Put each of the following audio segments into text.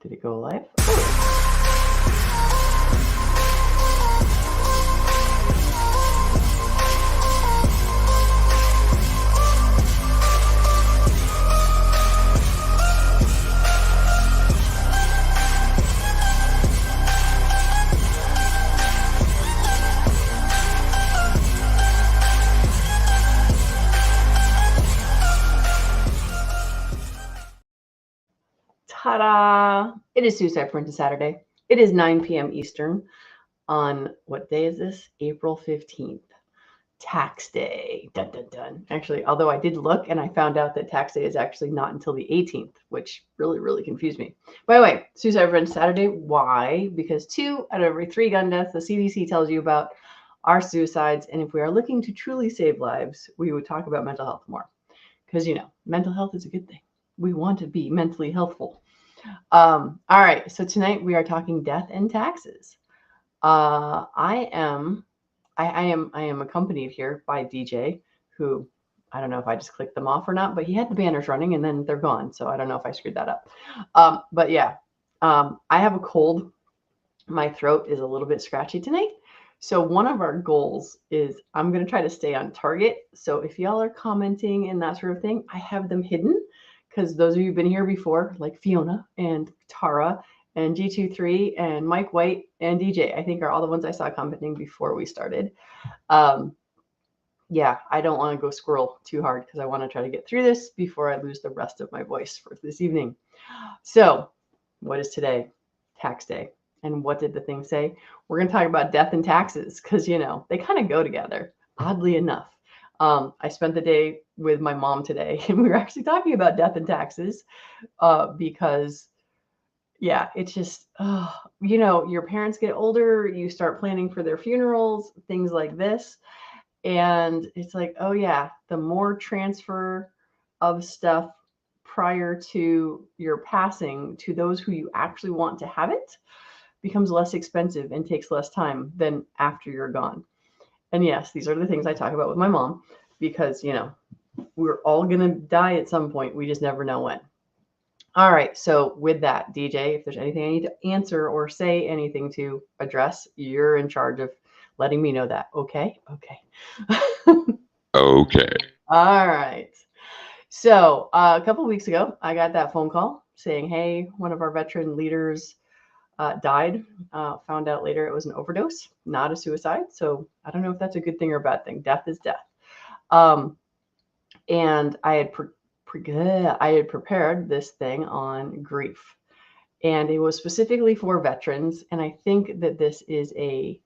Did it go live? Ta-da! It is Suicide Prevention Saturday. It is 9 p.m. Eastern on, what day is this? April 15th. Tax day. Dun, dun, dun. Actually, although I did look and I found out that tax day is actually not until the 18th, which really, really confused me. By the way, Suicide Prevention Saturday. Why? Because 2 out of every 3 gun deaths the CDC tells you about are suicides. And if we are looking to truly save lives, we would talk about mental health more. Because, mental health is a good thing. We want to be mentally healthful. All right. So tonight we are talking death and taxes. I am accompanied here by DJ, who I don't know if I just clicked them off or not, but he had the banners running and then they're gone. So I don't know if I screwed that up. But yeah, I have a cold. My throat is a little bit scratchy tonight. So one of our goals is I'm going to try to stay on target. So if y'all are commenting and that sort of thing, I have them hidden. Because those of you who've been here before, like Fiona and Tara and G23 and Mike White and DJ, I think are all the ones I saw commenting before we started. Yeah, I don't want to go squirrel too hard because I want to try to get through this before I lose the rest of my voice for this evening. So what is today? Tax day. And what did the thing say? We're going to talk about death and taxes because, they kind of go together, oddly enough. I spent the day with my mom today, and we were actually talking about death and taxes because, yeah, it's just, your parents get older, you start planning for their funerals, things like this. And it's like, oh, yeah, the more transfer of stuff prior to your passing to those who you actually want to have it becomes less expensive and takes less time than after you're gone. And yes, these are the things I talk about with my mom because, we're all going to die at some point. We just never know when. All right. So with that, DJ, if there's anything I need to answer or say anything to address, you're in charge of letting me know that. Okay. Okay. Okay. All right. So a couple of weeks ago, I got that phone call saying, hey, one of our veteran leaders died. Found out later it was an overdose, not a suicide. So I don't know if that's a good thing or a bad thing. Death is death. And I had prepared this thing on grief, and it was specifically for veterans. And I think that this is a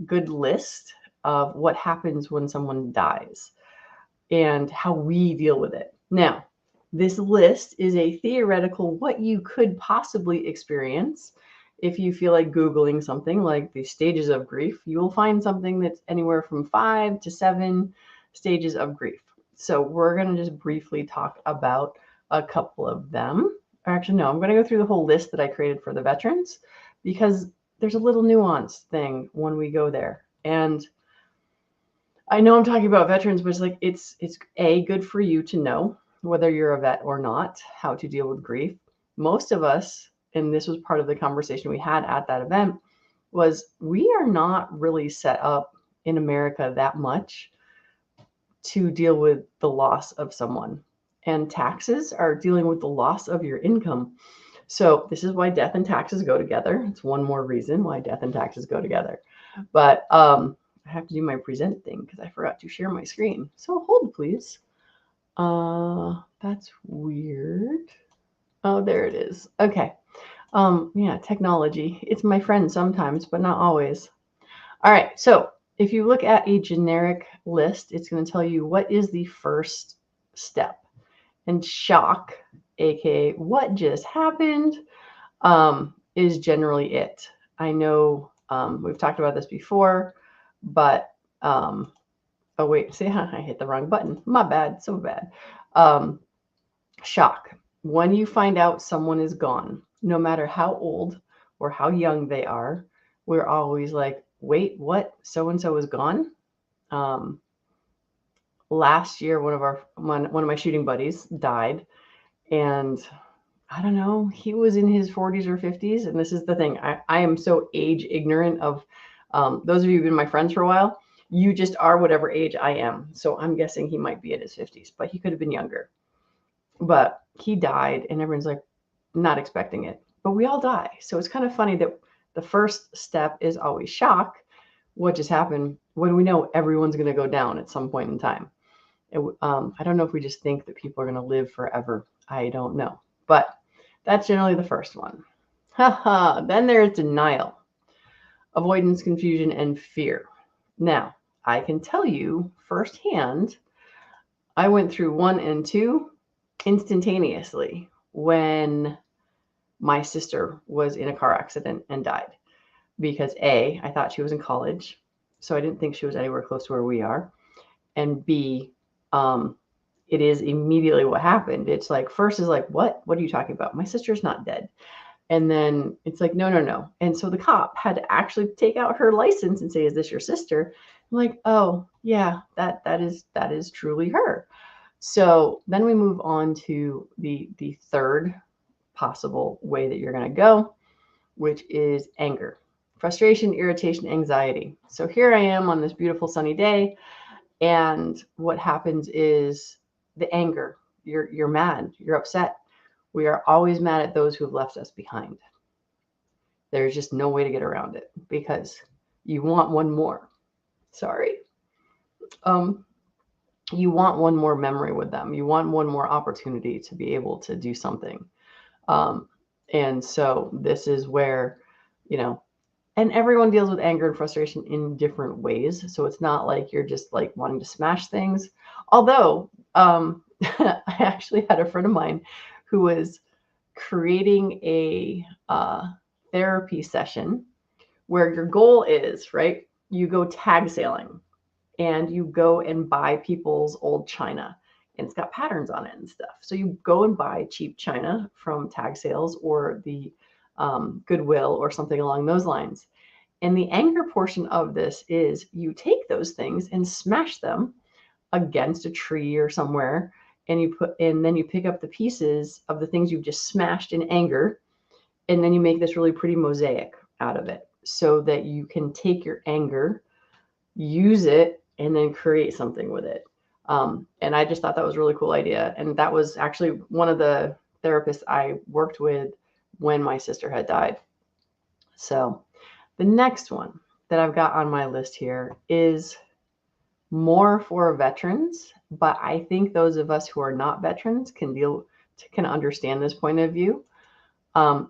good list of what happens when someone dies and how we deal with it. Now, this list is a theoretical what you could possibly experience. If you feel like Googling something like the stages of grief, you will find something that's anywhere from 5 to 7 stages of grief. So we're going to just briefly talk about a couple of them. Or actually, no, I'm going to go through the whole list that I created for the veterans because there's a little nuanced thing when we go there. And I know I'm talking about veterans, but it's good for you to know, whether you're a vet or not, how to deal with grief. Most of us, and this was part of the conversation we had at that event, was we are not really set up in America that much to deal with the loss of someone. And taxes are dealing with the loss of your income. So this is why death and taxes go together. It's one more reason why death and taxes go together. But I have to do my present thing because I forgot to share my screen. So hold, please. That's weird. Oh, there it is. Okay. Yeah, technology. It's my friend sometimes, but not always. All right. So if you look at a generic list, it's going to tell you what is the first step. And shock, aka what just happened, is generally it. I know we've talked about this before, but oh wait, see, I hit the wrong button. My bad, so bad. Shock. When you find out someone is gone, no matter how old or how young they are, we're always like, wait, what? So-and-so is gone? Last year, one of my shooting buddies died, and I don't know, he was in his 40s or 50s. And this is the thing, I am so age ignorant of those of you who've been my friends for a while. You just are whatever age I am. So I'm guessing he might be in his 50s, but he could have been younger. But he died, and everyone's like not expecting it. But we all die. So it's kind of funny that the first step is always shock. What just happened, when we know everyone's going to go down at some point in time. I don't know if we just think that people are going to live forever. I don't know. But that's generally the first one. Haha. Then there's denial, avoidance, confusion, and fear. Now, I can tell you firsthand, I went through 1 and 2 instantaneously when my sister was in a car accident and died. Because A, I thought she was in college, so I didn't think she was anywhere close to where we are. And B, it is immediately what happened. It's like, first is like, what are you talking about? My sister's not dead. And then it's like, no. And so the cop had to actually take out her license and say, is this your sister? I'm like, oh yeah, that is truly her. So then we move on to the third possible way that you're going to go, which is anger, frustration, irritation, anxiety. So here I am on this beautiful sunny day, and what happens is the anger. You're mad, you're upset. We are always mad at those who have left us behind. There's just no way to get around it because you want one more. Sorry. You want one more memory with them. You want one more opportunity to be able to do something. And so this is where, and everyone deals with anger and frustration in different ways. So it's not like you're just like wanting to smash things. Although I actually had a friend of mine who was creating a therapy session where your goal is, right, you go tag sailing and you go and buy people's old china, and it's got patterns on it and stuff. So you go and buy cheap china from tag sales or the Goodwill or something along those lines. And the anger portion of this is you take those things and smash them against a tree or somewhere, and then you pick up the pieces of the things you've just smashed in anger, and then you make this really pretty mosaic out of it so that you can take your anger, use it, and then create something with it. And I just thought that was a really cool idea. And that was actually one of the therapists I worked with when my sister had died. So the next one that I've got on my list here is more for veterans, but I think those of us who are not veterans can understand this point of view.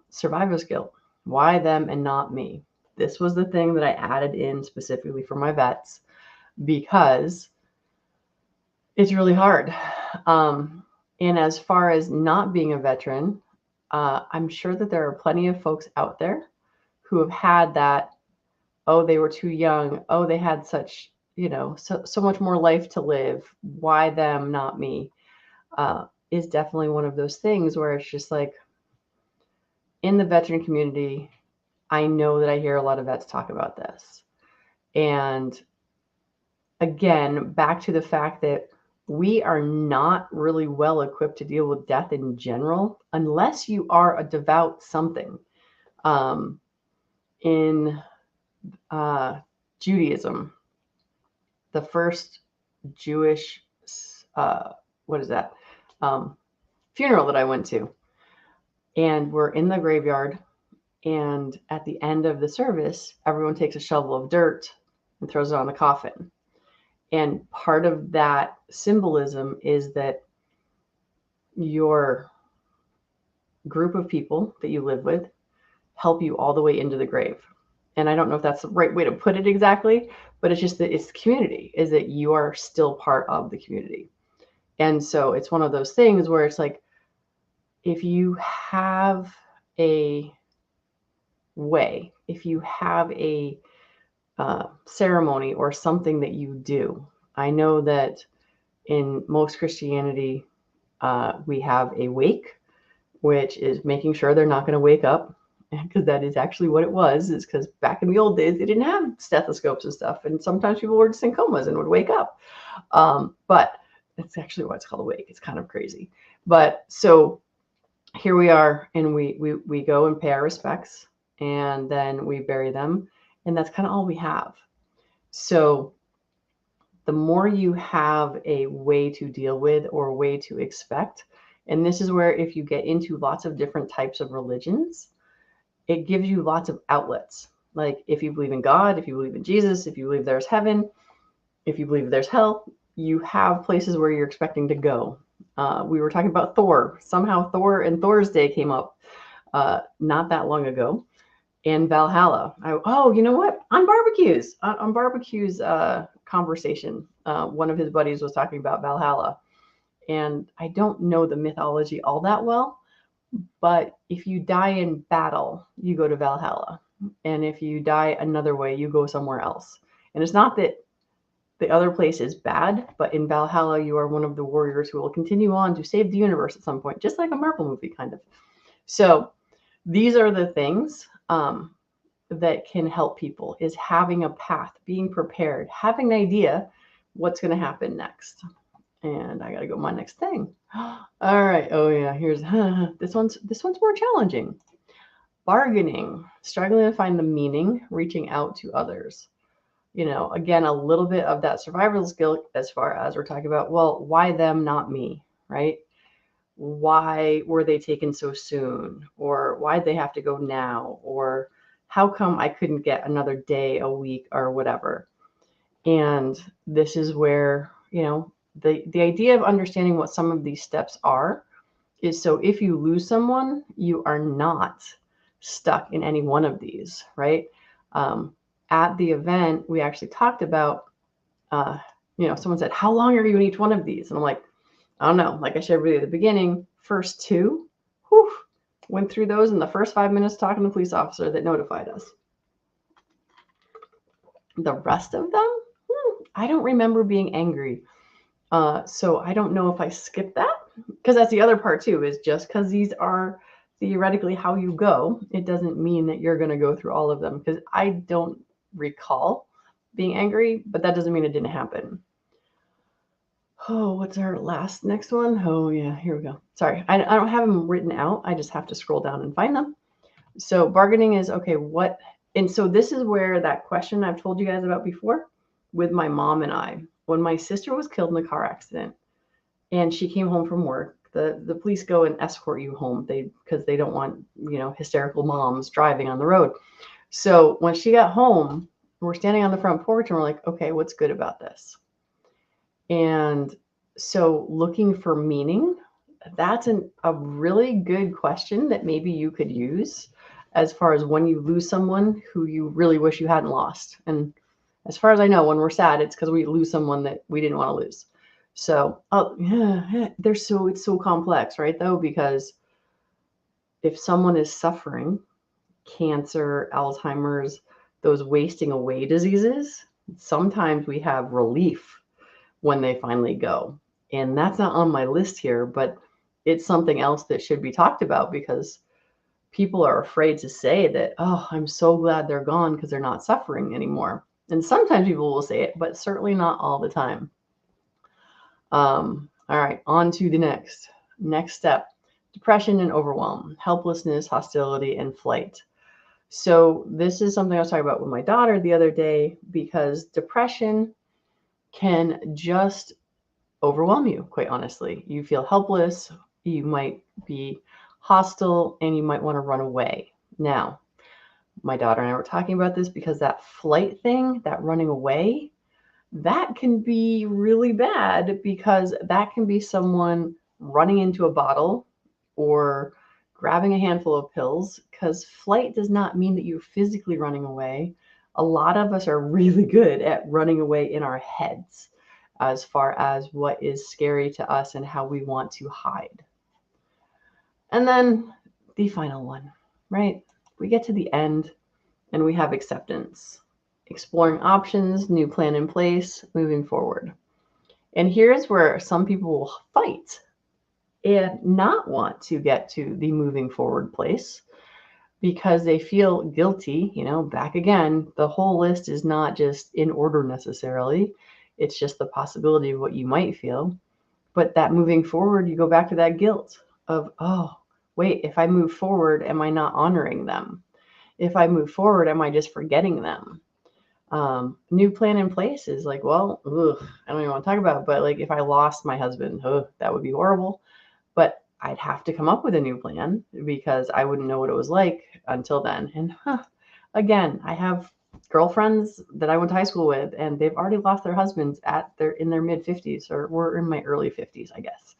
Survivor's guilt. Why them and not me? This was the thing that I added in specifically for my vets because it's really hard. And as far as not being a veteran, I'm sure that there are plenty of folks out there who have had that, oh, they were too young. Oh, they had such, so much more life to live. Why them, not me? Is definitely one of those things where it's just like, in the veteran community, I know that I hear a lot of vets talk about this. And again, back to the fact that we are not really well equipped to deal with death in general, unless you are a devout something. In Judaism, the first Jewish, funeral that I went to, and we're in the graveyard, and at the end of the service, everyone takes a shovel of dirt and throws it on the coffin. And part of that symbolism is that your group of people that you live with help you all the way into the grave. And I don't know if that's the right way to put it exactly, but it's just that it's the community, is that you are still part of the community. And so it's one of those things where it's like, if you have a way, if you have a ceremony or something that you do. I know that in most Christianity, we have a wake, which is making sure they're not going to wake up, because that is actually what it was, is because back in the old days, they didn't have stethoscopes and stuff. And sometimes people were just in comas and would wake up. But it's actually why it's called a wake. It's kind of crazy. But so here we are, and we go and pay our respects, and then we bury them, and that's kind of all we have. So the more you have a way to deal with or a way to expect, and this is where if you get into lots of different types of religions, it gives you lots of outlets. Like if you believe in God, if you believe in Jesus, if you believe there's heaven, if you believe there's hell, you have places where you're expecting to go. We were talking about Thor. Somehow Thor and Thor's Day came up not that long ago. And Valhalla. Oh, you know what? On barbecues conversation, one of his buddies was talking about Valhalla. And I don't know the mythology all that well, but if you die in battle, you go to Valhalla. And if you die another way, you go somewhere else. And it's not that the other place is bad, but in Valhalla, you are one of the warriors who will continue on to save the universe at some point, just like a Marvel movie, kind of. So these are the things that can help people, is having a path, being prepared, having an idea what's going to happen next. And I got to go my next thing. All right. Oh yeah. Here's this one's more challenging. Bargaining, struggling to find the meaning, reaching out to others. Again, a little bit of that survival skill as far as we're talking about, well, why them, not me, right? Why were they taken so soon? Or why'd they have to go now? Or how come I couldn't get another day, a week, or whatever? And this is where, the idea of understanding what some of these steps are is so if you lose someone, you are not stuck in any one of these, right? At the event, we actually talked about, someone said, how long are you in each one of these? And I'm like, I don't know. Like I shared with you at the beginning, first two, went through those in the first 5 minutes talking to the police officer that notified us. The rest of them, I don't remember being angry. So I don't know if I skipped that, because that's the other part too, is just because these are theoretically how you go, it doesn't mean that you're going to go through all of them, because I don't recall being angry, but that doesn't mean it didn't happen. Oh, what's our next one? Oh yeah, here we go. Sorry, I don't have them written out. I just have to scroll down and find them. So bargaining is, okay, what? And so this is where that question I've told you guys about before with my mom and I, when my sister was killed in a car accident and she came home from work, the police go and escort you home because they don't want, hysterical moms driving on the road. So when she got home, we're standing on the front porch and we're like, okay, what's good about this? And so looking for meaning, that's a really good question that maybe you could use as far as when you lose someone who you really wish you hadn't lost. And as far as I know, when we're sad, it's because we lose someone that we didn't want to lose. So it's so complex, right, though, because if someone is suffering cancer, Alzheimer's, those wasting away diseases, sometimes we have relief when they finally go. And that's not on my list here, but it's something else that should be talked about, because people are afraid to say that, oh, I'm so glad they're gone because they're not suffering anymore. And sometimes people will say it, but certainly not all the time. All right, on to the next step. Depression and overwhelm, helplessness, hostility, and flight. So this is something I was talking about with my daughter the other day, because depression can just overwhelm you, quite honestly. You feel helpless, you might be hostile, and you might want to run away. Now, my daughter and I were talking about this because that flight thing, that running away, that can be really bad, because that can be someone running into a bottle or grabbing a handful of pills, because flight does not mean that you're physically running away. A lot of us are really good at running away in our heads as far as what is scary to us and how we want to hide. And then the final one, right? We get to the end and we have acceptance, exploring options, new plan in place, moving forward. And here's where some people will fight and not want to get to the moving forward place, because they feel guilty. Back again, the whole list is not just in order necessarily. It's just the possibility of what you might feel. But that moving forward, you go back to that guilt of, oh, wait, if I move forward, am I not honoring them? If I move forward, am I just forgetting them? New plan in place is like, well, I don't even want to talk about it, but like if I lost my husband, that would be horrible. But I'd have to come up with a new plan because I wouldn't know what it was like until then. And again, I have girlfriends that I went to high school with, and they've already lost their husbands in their mid 50s, or we're in my early 50s, I guess.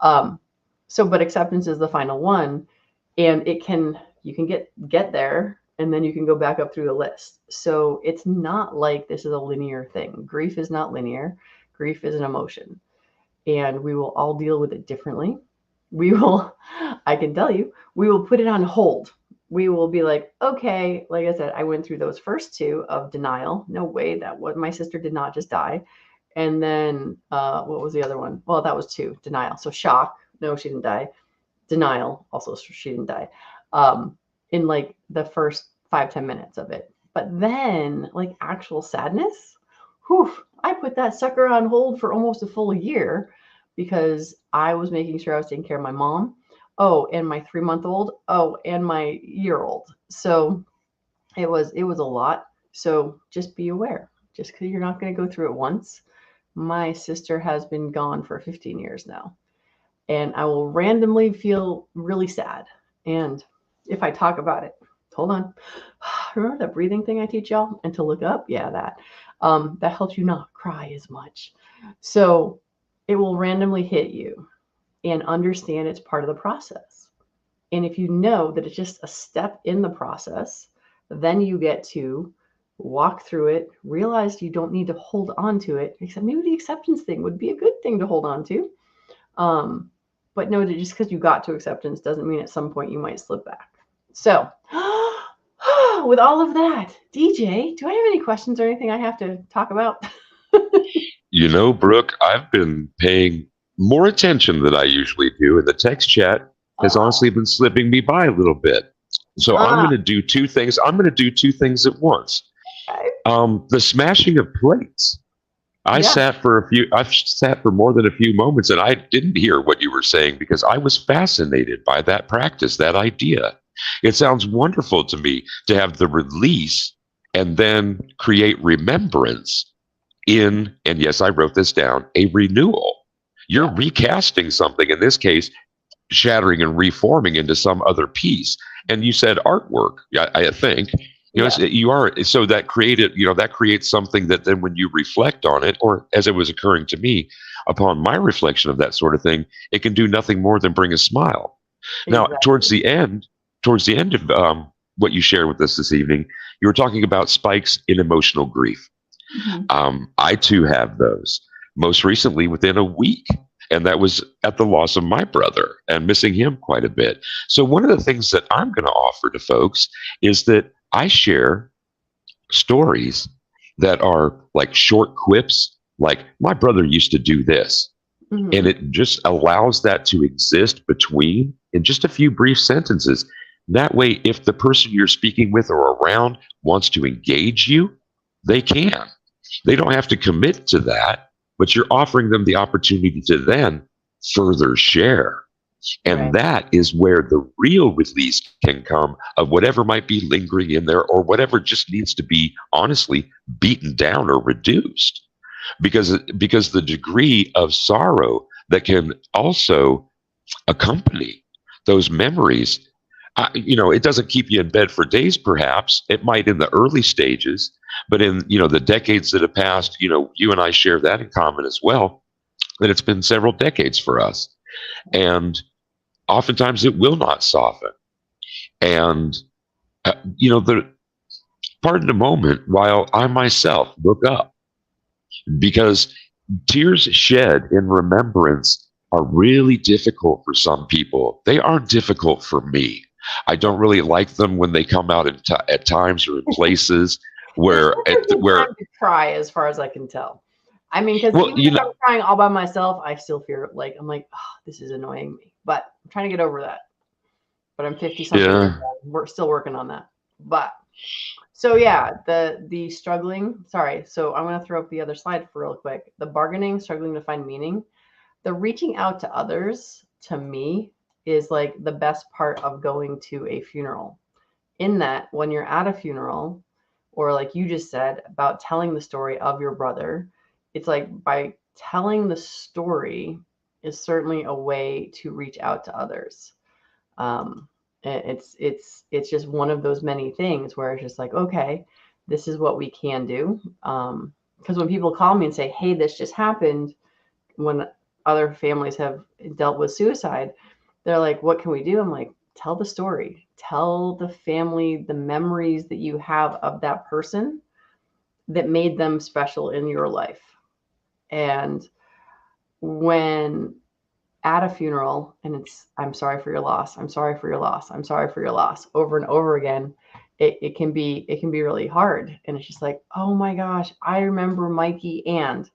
But acceptance is the final one, and you can get there, and then you can go back up through the list. So it's not like this is a linear thing. Grief is not linear. Grief is an emotion, and we will all deal with it differently. I can tell you, we will put it on hold. We will be like, okay, like I said, I went through those first two of denial. No way, my sister did not just die. And then what was the other one? Well, that was two. Denial. So shock. No, she didn't die. Denial. Also, she didn't die. In like the first 5-10 minutes of it. But then like actual sadness, I put that sucker on hold for almost a full year because I was making sure I was taking care of my mom. Oh, and my 3-month-old. Oh, and my year-old. So it was a lot. So just be aware. Just because you're not going to go through it once. My sister has been gone for 15 years now. And I will randomly feel really sad. And if I talk about it, hold on. Remember that breathing thing I teach y'all? And to look up? Yeah, that helps you not cry as much. So it will randomly hit you, and understand it's part of the process. And if you know that it's just a step in the process, then you get to walk through it, realize you don't need to hold on to it, except maybe the acceptance thing would be a good thing to hold on to. But know that just because you got to acceptance doesn't mean at some point you might slip back. So with all of that, DJ, do I have any questions or anything I have to talk about? Brooke, I've been paying more attention than I usually do, and the text chat has honestly been slipping me by a little bit. So I'm going to do two things. I'm going to do two things at once. Okay. The smashing of plates. I've sat for more than a few moments, and I didn't hear what you were saying because I was fascinated by that practice, that idea. It sounds wonderful to me to have the release and then create remembrance and yes, I wrote this down, a renewal. You're recasting something, in this case, shattering and reforming into some other piece. And you said artwork, I think. You are, so that creates something that then when you reflect on it, or as it was occurring to me upon my reflection of that sort of thing, it can do nothing more than bring a smile. Exactly. Now, towards the end of what you shared with us this evening, you were talking about spikes in emotional grief. Mm-hmm. I too have those, most recently within a week. And that was at the loss of my brother and missing him quite a bit. So one of the things that I'm going to offer to folks is that I share stories that are like short quips, like my brother used to do this. Mm-hmm. And it just allows that to exist between in just a few brief sentences. That way, if the person you're speaking with or around wants to engage you, they can. They don't have to commit to that, but you're offering them the opportunity to then further share. And that is where the real release can come of whatever might be lingering in there or whatever just needs to be honestly beaten down or reduced. Because the degree of sorrow that can also accompany those memories, it doesn't keep you in bed for days, perhaps. It might in the early stages, but in, the decades that have passed, you and I share that in common as well, that it's been several decades for us. And oftentimes it will not soften. And, the pardon the moment while I myself look up, because tears shed in remembrance are really difficult for some people. They aren't difficult for me. I don't really like them when they come out at times or in places where time to cry, as far as I can tell. I mean, because even if I'm crying all by myself, I still feel like I'm like, oh, this is annoying me. But I'm trying to get over that. But I'm 50 something. Yeah. We're still working on that. But so yeah, the struggling. Sorry. So I'm going to throw up the other slide for real quick. The bargaining, struggling to find meaning. The reaching out to others, to me, is like the best part of going to a funeral. In that, when you're at a funeral, or like you just said about telling the story of your brother, it's like by telling the story is certainly a way to reach out to others. It's just one of those many things where it's just like, okay, this is what we can do. Because when people call me and say, hey, this just happened, when other families have dealt with suicide, they're like, what can we do? I'm like, tell the story, tell the family the memories that you have of that person that made them special in your life. And when at a funeral and it's, I'm sorry for your loss, I'm sorry for your loss, I'm sorry for your loss, over and over again, it can be really hard. And it's just like, oh my gosh, I remember Mikey, and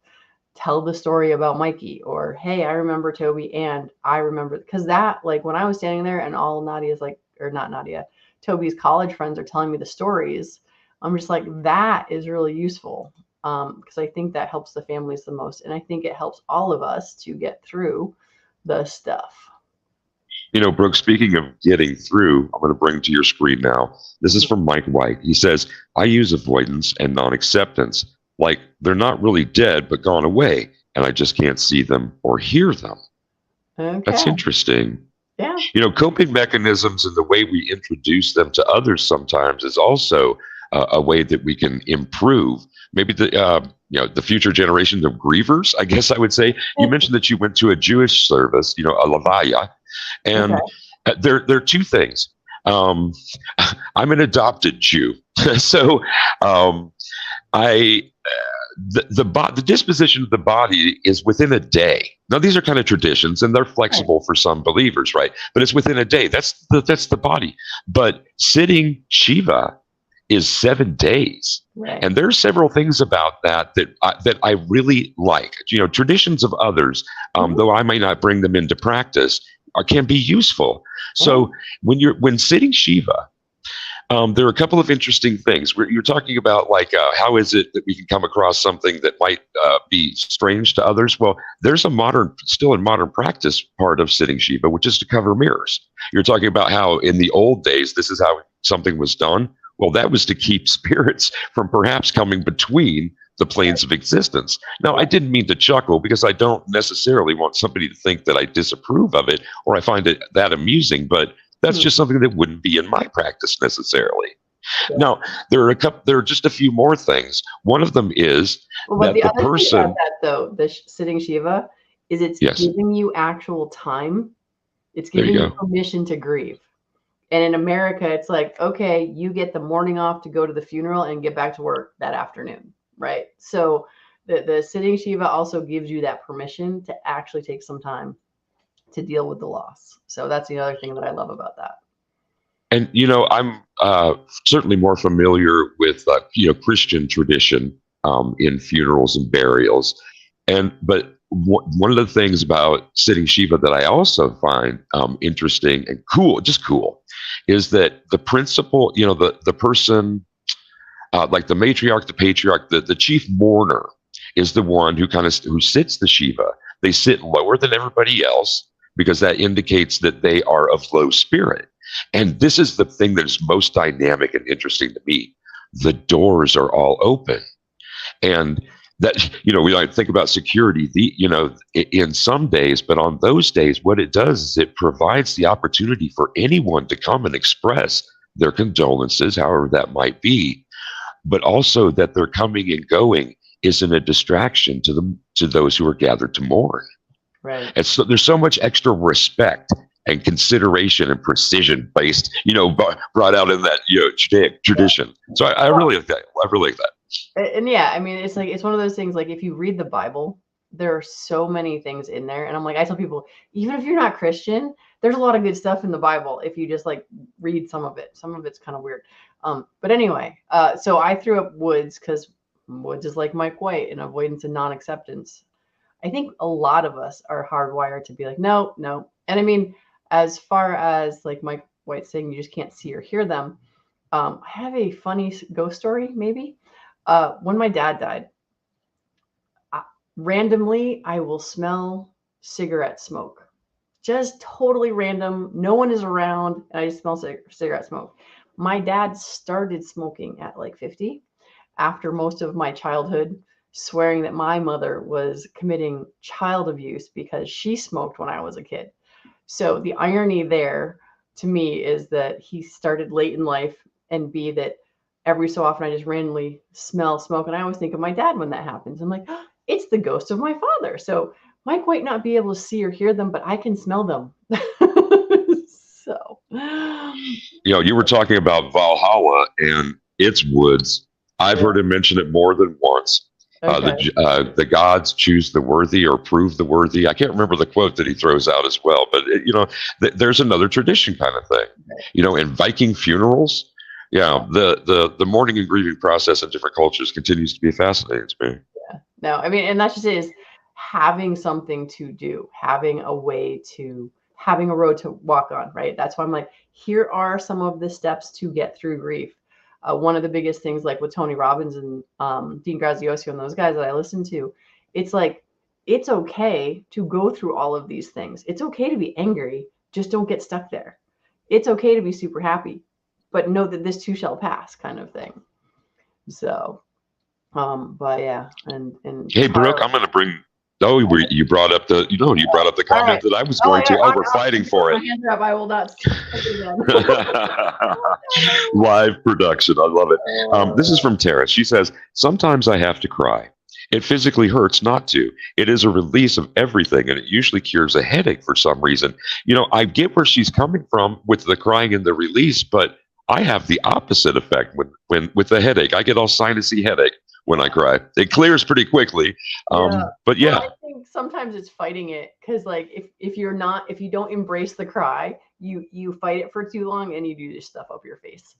tell the story about Mikey. Or, hey, I remember Toby, and I remember, because that, like when I was standing there and all Nadia's like, or not Nadia, Toby's college friends are telling me the stories, I'm just like, that is really useful. Because I think that helps the families the most. And I think it helps all of us to get through the stuff. You know, Brooke, speaking of getting through, I'm going to bring to your screen now. This is from Mike White. He says, I use avoidance and non-acceptance like they're not really dead, but gone away, and I just can't see them or hear them. Okay. That's interesting. Yeah. You know, coping mechanisms and the way we introduce them to others sometimes is also a way that we can improve. Maybe the future generation of grievers, I guess I would say. You mentioned that you went to a Jewish service, you know, a levaya, and there are two things. I'm an adopted Jew, so the disposition of the body is within a day. Now, these are kind of traditions, and they're flexible for some believers, right? But it's within a day. That's the body. But sitting Shiva is 7 days, and there are several things about that I really like. You know, traditions of others, though I may not bring them into practice, can be useful. So when sitting Shiva, there are a couple of interesting things. You're talking about like how is it that we can come across something that might be strange to others? Well, there's still in modern practice part of sitting Shiva, which is to cover mirrors. You're talking about how in the old days this is how something was done. Well, that was to keep spirits from perhaps coming between the planes of existence. Now, I didn't mean to chuckle because I don't necessarily want somebody to think that I disapprove of it or I find it that amusing, but that's just something that wouldn't be in my practice necessarily. Yeah. Now, there are just a few more things. One of them is that the person. Thing about that, though, the sitting Shiva, is it's giving you actual time. It's giving you permission to grieve. And in America, it's like, okay, you get the morning off to go to the funeral and get back to work that afternoon, right? So the sitting Shiva also gives you that permission to actually take some time to deal with the loss. So that's the other thing that I love about that. And, you know, I'm certainly more familiar with, Christian tradition in funerals and burials. But one of the things about sitting Shiva that I also find interesting and cool, is that the principle, you know, the person, like the matriarch, the patriarch, the chief mourner is the one who sits the Shiva. They sit lower than everybody else because that indicates that they are of low spirit. And this is the thing that is most dynamic and interesting to me. The doors are all open. And that, you know, we like think about security, in some days, but on those days, what it does is it provides the opportunity for anyone to come and express their condolences, however that might be, but also that their coming and going isn't a distraction to those who are gathered to mourn. Right. And so there's so much extra respect and consideration and precision based, brought out in that, Judaic tradition. Yeah. So I really like that. I really like that. And yeah, I mean, it's one of those things, like if you read the Bible, there are so many things in there. And I'm like, I tell people, even if you're not Christian, there's a lot of good stuff in the Bible. If you just like read some of it, some of it's kind of weird. But anyway, so I threw up Woods because Woods is like Mike White and avoidance and non-acceptance. I think a lot of us are hardwired to be like, no. And I mean, as far as like Mike White saying you just can't see or hear them, I have a funny ghost story, maybe. When my dad died, randomly, I will smell cigarette smoke. just totally random. No one is around, and I just smell cigarette smoke. My dad started smoking at like 50 after most of my childhood, swearing that my mother was committing child abuse because she smoked when I was a kid. So the irony there to me is that he started late in life, and B, that every so often I just randomly smell smoke. And I always think of my dad when that happens. I'm like, oh, it's the ghost of my father. So Mike might not be able to see or hear them, but I can smell them. So, You were talking about Valhalla and its woods. I've heard him mention it more than once. okay. The gods choose the worthy or prove the worthy. I can't remember the quote that he throws out as well, but there's another tradition kind of thing. In Viking funerals, the mourning and grieving process in different cultures continues to be fascinating to me. Yeah. No, I mean, and that's just is having something to do, having a road to walk on, right? That's why I'm like, here are some of the steps to get through grief. One of the biggest things, like with Tony Robbins and Dean Graziosi and those guys that I listen to, it's like, it's okay to go through all of these things. It's okay to be angry. Just don't get stuck there. It's okay to be super happy, but know that this too shall pass, kind of thing. So, but yeah, and Hey, Brooke, I'm going to bring. Oh, you brought up the comment that I was going to. Oh, we're fighting for it. I will not. Live production. I love it. This is from Tara. She says, sometimes I have to cry. It physically hurts not to. It is a release of everything, and it usually cures a headache for some reason. I get where she's coming from with the crying and the release, but I have the opposite effect when with the headache. I get all sinusy headache when I cry. It clears pretty quickly. But yeah. Well, I think sometimes it's fighting it, because like if you don't embrace the cry, you fight it for too long and you do this stuff up your face.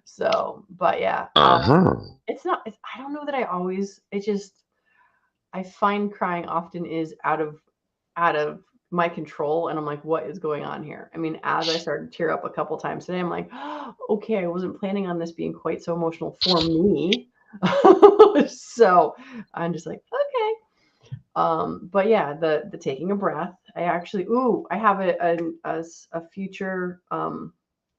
So, but yeah, it's not. I don't know that I always. It just, I find crying often is out of my control, and I'm like, what is going on here? I mean, as I started to tear up a couple times today, I'm like, oh, okay, I wasn't planning on this being quite so emotional for me. So I'm just like, okay. But yeah, the taking a breath. I have a future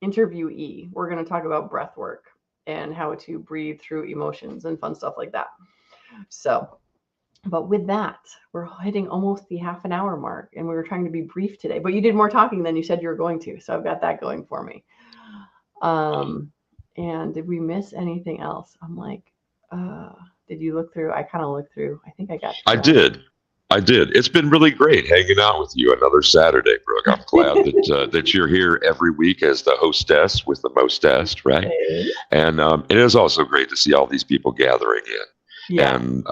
interviewee. We're going to talk about breath work and how to breathe through emotions and fun stuff like that. So, but with that, we're hitting almost the half an hour mark, and we were trying to be brief today, but you did more talking than you said you were going to. So I've got that going for me. And did we miss anything else? I'm like, did you look through? I kind of looked through. I think I got. I did. It's been really great hanging out with you another Saturday, Brooke. I'm glad that you're here every week as the hostess with the mostest, right? Okay. And it is also great to see all these people gathering in. Yeah. And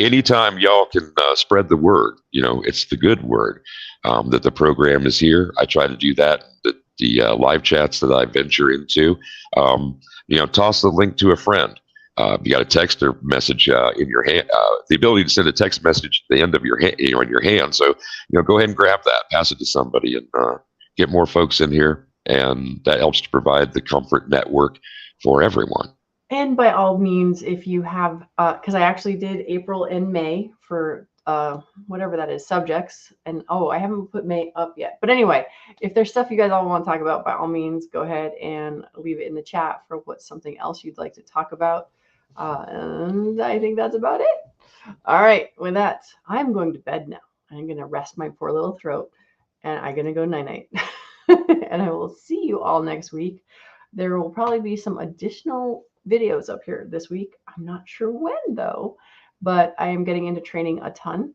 anytime y'all can spread the word, it's the good word that the program is here. I try to do that. The live chats that I venture into, toss the link to a friend. You got a text or message in your hand, the ability to send a text message at the end of your hand, in your hand. So, go ahead and grab that, pass it to somebody, and get more folks in here. And that helps to provide the comfort network for everyone. And by all means, if you have, because I actually did April and May for whatever that is, subjects. And I haven't put May up yet. But anyway, if there's stuff you guys all want to talk about, by all means, go ahead and leave it in the chat for what's something else you'd like to talk about. And I think that's about it. All right. With that, I'm going to bed now. I'm going to rest my poor little throat, and I'm going to go night-night. And I will see you all next week. There will probably be some additional videos up here this week. I'm not sure when though, but I am getting into training a ton,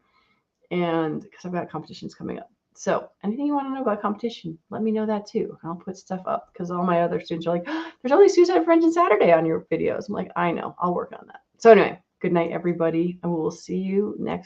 and because I've got competitions coming up. So anything you want to know about competition, let me know that too. I'll put stuff up, because all my other students are like, oh, there's only Suicide Prevention Saturday on your videos. I'm like, I know, I'll work on that. So anyway, good night, everybody. I will see you next